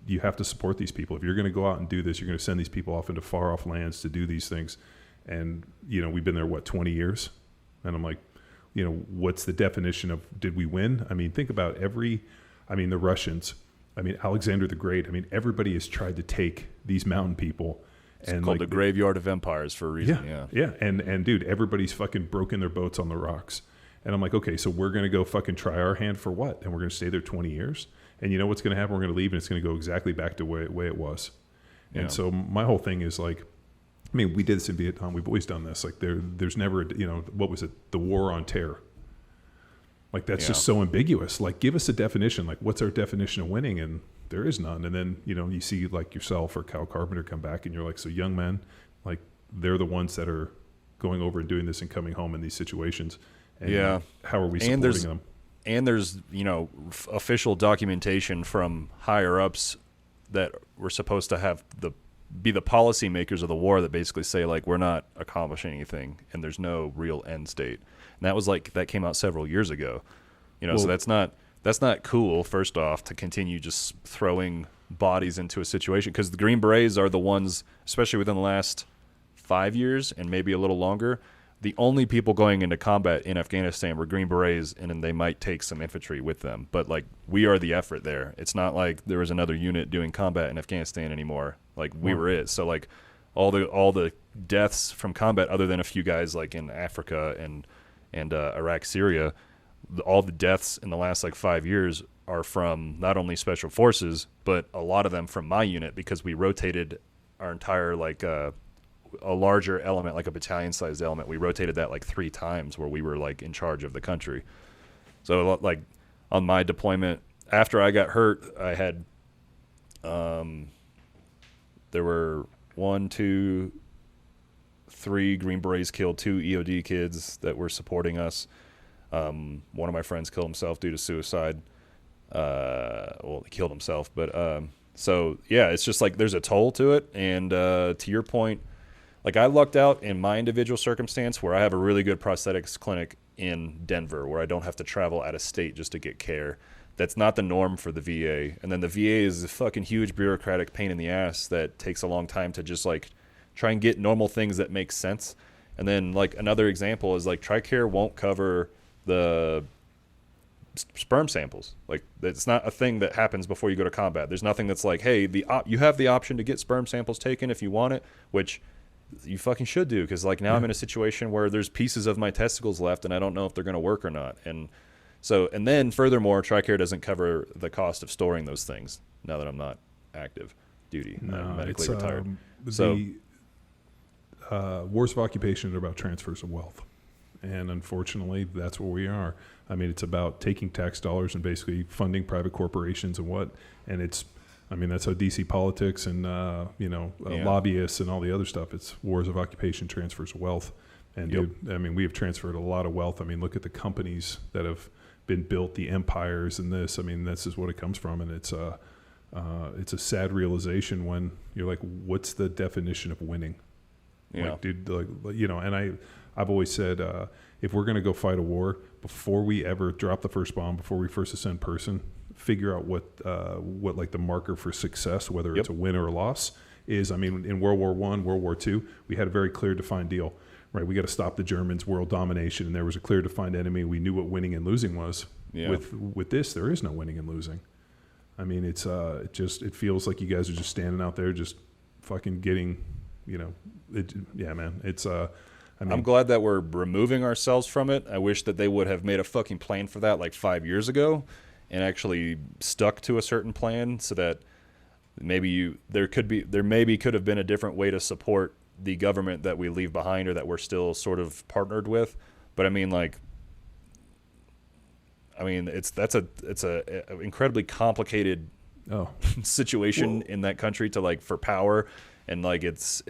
you have to support these people. If you're going to go out and do this, you're going to send these people off into far off lands to do these things. And, we've been there, 20 years? And I'm like, what's the definition of did we win? I mean, think about the Russians, Alexander the Great. Everybody has tried to take these mountain people. It's called the graveyard of empires for a reason. Yeah. And dude, everybody's fucking broken their boats on the rocks. And I'm like, okay, so we're going to go fucking try our hand for what? And we're going to stay there 20 years? And you know what's going to happen? We're going to leave, and it's going to go exactly back to the way it was. Yeah. And so my whole thing is like, we did this in Vietnam. We've always done this. Like there's never, what was it? The war on terror. Like that's just so ambiguous. Like give us a definition. Like what's our definition of winning? And there is none. And then, you see like yourself or Kyle Carpenter come back and you're like, so young men, like they're the ones that are going over and doing this and coming home in these situations. And how are we supporting them? And there's, official documentation from higher ups that we're supposed to be the policymakers of the war that basically say like we're not accomplishing anything and there's no real end state. And that came out several years ago. So that's not cool, first off, to continue just throwing bodies into a situation, because the Green Berets are the ones, especially within the last 5 years and maybe a little longer, the only people going into combat in Afghanistan were Green Berets, and then they might take some infantry with them. But like we are the effort there. It's not like there was another unit doing combat in Afghanistan anymore. Like we were it. So like all the deaths from combat, other than a few guys like in Africa and Iraq, Syria, all the deaths in the last like 5 years are from not only special forces, but a lot of them from my unit, because we rotated our entire a larger element, like a battalion-sized element. We rotated that like 3 times, where we were like in charge of the country. So like on my deployment, after I got hurt, I had there were 1, 2, 3 Green Berets killed, 2 EOD kids that were supporting us. One of my friends killed himself due to suicide. He killed himself, but so yeah, it's just like there's a toll to it. And to your point, like I lucked out in my individual circumstance where I have a really good prosthetics clinic in Denver where I don't have to travel out of state just to get care. That's not the norm for the VA. And then the VA is a fucking huge bureaucratic pain in the ass that takes a long time to just like try and get normal things that make sense. And then like another example is like TRICARE won't cover the sperm samples. Like it's not a thing that happens before you go to combat. There's nothing that's like, hey, you have the option to get sperm samples taken if you want it, which you fucking should do, because like now I'm in a situation where there's pieces of my testicles left and I don't know if they're going to work or not. And then furthermore, TRICARE doesn't cover the cost of storing those things now that I'm not active duty. I'm medically retired. Wars of occupation are about transfers of wealth. And unfortunately, that's where we are. It's about taking tax dollars and basically funding private corporations and it's, that's how DC politics and, lobbyists and all the other stuff. It's wars of occupation, transfers of wealth. And dude, we have transferred a lot of wealth. Look at the companies that have been built, the empires and this. This is what it comes from. And it's a sad realization when you're like, what's the definition of winning? Yeah. Like, dude, and I've always said, if we're going to go fight a war, before we ever drop the first bomb, before we first ascend person, figure out what like the marker for success, whether it's a win or a loss, is. In World War I, World War II, we had a very clear defined deal, right? We got to stop the Germans, world domination, and there was a clear defined enemy. We knew what winning and losing was. Yeah. With this, there is no winning and losing. It feels like you guys are just standing out there, just fucking getting, man. It's I'm glad that we're removing ourselves from it. I wish that they would have made a fucking plan for that like 5 years ago and actually stuck to a certain plan, so that maybe there could have been a different way to support the government that we leave behind or that we're still sort of partnered with. But it's a incredibly complicated situation in that country to like for power. And like it's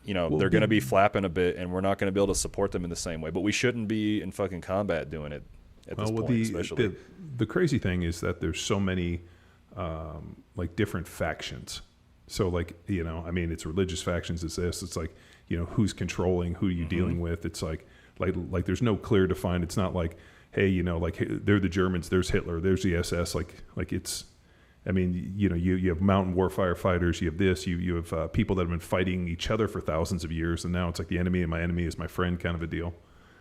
they're going to be flapping a bit, and we're not going to be able to support them in the same way. But we shouldn't be in fucking combat doing it at this point, especially. The crazy thing is that there's so many like different factions. So like it's religious factions. It's this. It's like who's controlling, who are you dealing with. It's like there's no clear defined. It's not like hey like they're the Germans, there's Hitler, there's the SS. Like it's I mean, you have mountain war firefighters, you have this, you have people that have been fighting each other for thousands of years, and now it's like the enemy and my enemy is my friend kind of a deal.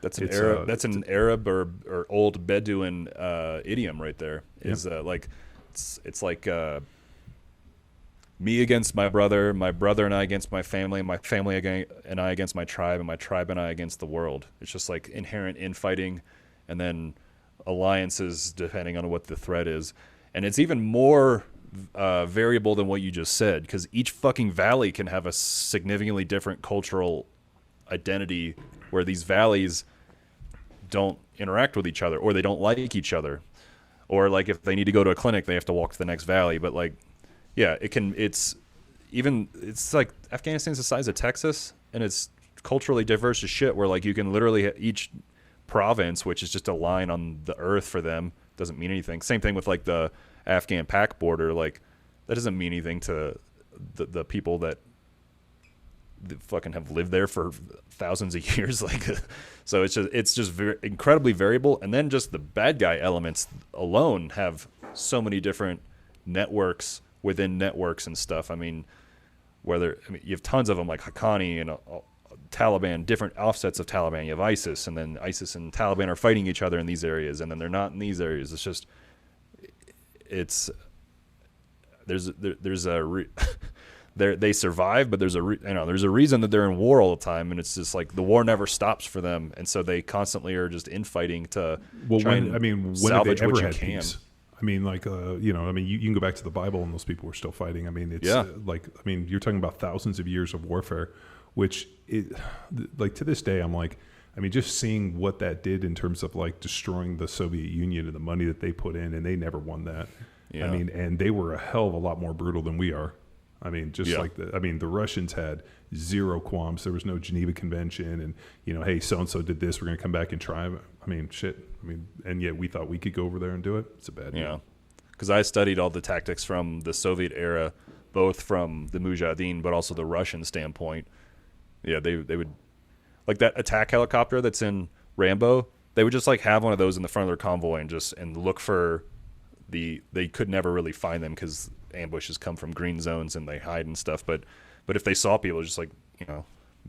That's an Arab or old Bedouin idiom right there. Is like it's like me against my brother and I against my family and I against my tribe, and my tribe and I against the world. It's just like inherent infighting, and then alliances depending on what the threat is. And it's even more variable than what you just said, because each fucking valley can have a significantly different cultural identity, where these valleys don't interact with each other, or they don't like each other, or like if they need to go to a clinic, they have to walk to the next valley. But like, yeah, it's like Afghanistan's the size of Texas, and it's culturally diverse as shit, where like you can literally each province, which is just a line on the earth for them, doesn't mean anything. Same thing with like the Afghan-Pak border, like that doesn't mean anything to the people that fucking have lived there for thousands of years. Like, so it's just very incredibly variable. And then just the bad guy elements alone have so many different networks within networks and stuff. I mean, you have tons of them, like Haqqani and Taliban, different offsets of Taliban. You have ISIS, and then ISIS and Taliban are fighting each other in these areas, and then they're not in these areas. It's just, they survive, but there's a reason that they're in war all the time, and it's just like the war never stops for them, and so they constantly are just infighting to when have they ever had can. peace? I mean, like, you can go back to the Bible, and those people were still fighting. I mean, it's you're talking about thousands of years of warfare, which like to this day, I'm like, I mean, just seeing what that did in terms of like destroying the Soviet Union and the money that they put in, and they never won that. Yeah. I mean, and they were a hell of a lot more brutal than we are. I mean, the Russians had zero qualms. There was no Geneva Convention, and hey, so and so did this. We're going to come back and try. I mean, shit. I mean, and yet we thought we could go over there and do it. It's a bad deal. Yeah, because I studied all the tactics from the Soviet era, both from the Mujahideen, but also the Russian standpoint. Yeah, they would, like that attack helicopter that's in Rambo. They would just like have one of those in the front of their convoy and look for they could never really find them because ambushes come from green zones and they hide and stuff. But if they saw people, just like,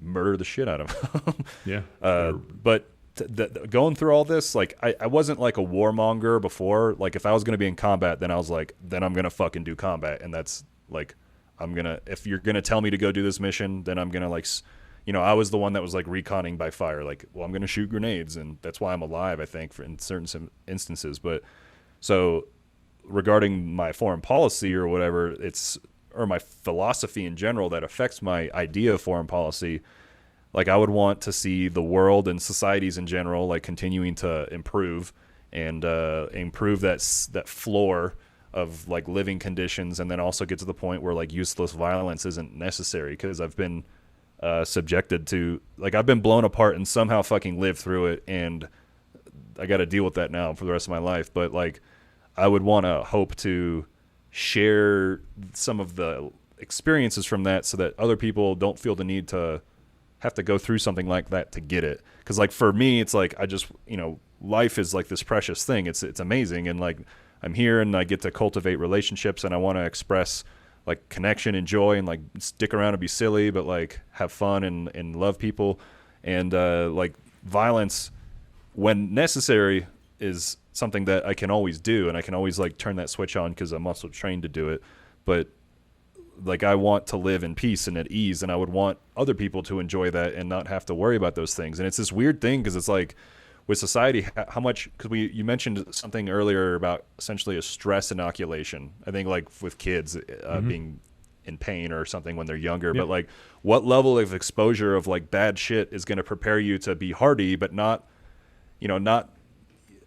murder the shit out of them. Yeah. But going through all this, like I wasn't like a warmonger before. Like if I was going to be in combat, then I was like, then I'm going to fucking do combat. And that's like, if you're going to tell me to go do this mission, then I'm going to like, I was the one that was like reconning by fire. Like, well, I'm going to shoot grenades, and that's why I'm alive, I think, in certain instances. But so regarding my foreign policy or whatever, or my philosophy in general that affects my idea of foreign policy, like I would want to see the world and societies in general like continuing to improve and improve that floor of like living conditions, and then also get to the point where like useless violence isn't necessary, because I've been subjected to, like, I've been blown apart and somehow fucking lived through it, and I got to deal with that now for the rest of my life. But like I would want to hope to share some of the experiences from that so that other people don't feel the need to have to go through something like that to get it. Because like for me, it's like I just, life is like this precious thing. It's amazing, and like I'm here and I get to cultivate relationships, and I want to express like connection and joy, and like stick around and be silly, but like have fun and love people. And like violence, when necessary, is something that I can always do, and I can always like turn that switch on because I'm also trained to do it. But like I want to live in peace and at ease, and I would want other people to enjoy that and not have to worry about those things. And it's this weird thing, because it's like with society, how much, because you mentioned something earlier about essentially a stress inoculation. I think like with kids being in pain or something when they're younger. Yep. But like what level of exposure of like bad shit is going to prepare you to be hardy, but not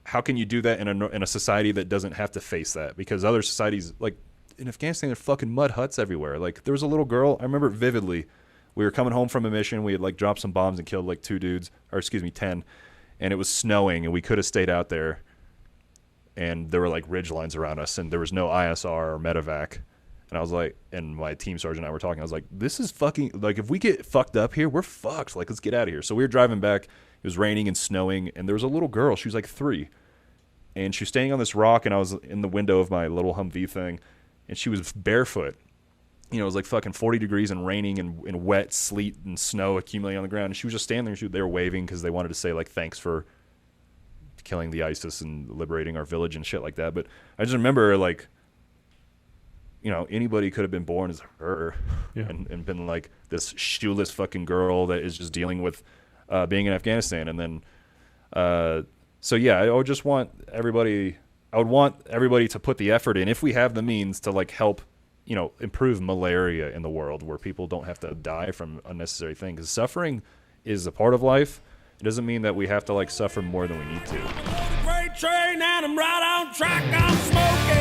how can you do that in a society that doesn't have to face that? Because other societies, like in Afghanistan, there are fucking mud huts everywhere. Like there was a little girl, I remember it vividly. We were coming home from a mission. We had like dropped some bombs and killed like 10. And it was snowing, and we could have stayed out there. And there were like ridge lines around us, and there was no ISR or medevac. And I was like, and my team sergeant and I were talking. I was like, this is fucking, like, if we get fucked up here, we're fucked. Like, let's get out of here. So we were driving back. It was raining and snowing, and there was a little girl. She was like 3. And she was standing on this rock, and I was in the window of my little Humvee thing. and she was barefoot. You know, it was like fucking 40 degrees and raining and wet sleet and snow accumulating on the ground. And she was just standing there. They were waving because they wanted to say, like, thanks for killing the ISIS and liberating our village and shit like that. But I just remember, like, you know, anybody could have been born as her and been like this shoeless fucking girl that is just dealing with being in Afghanistan. And then, so yeah, I would just want everybody, to put the effort in, if we have the means, to like help, you know, improve malaria in the world where people don't have to die from unnecessary things. 'Cause suffering is a part of life. It doesn't mean that we have to like suffer more than we need to. Freight train and I'm right on track. I'm smoking.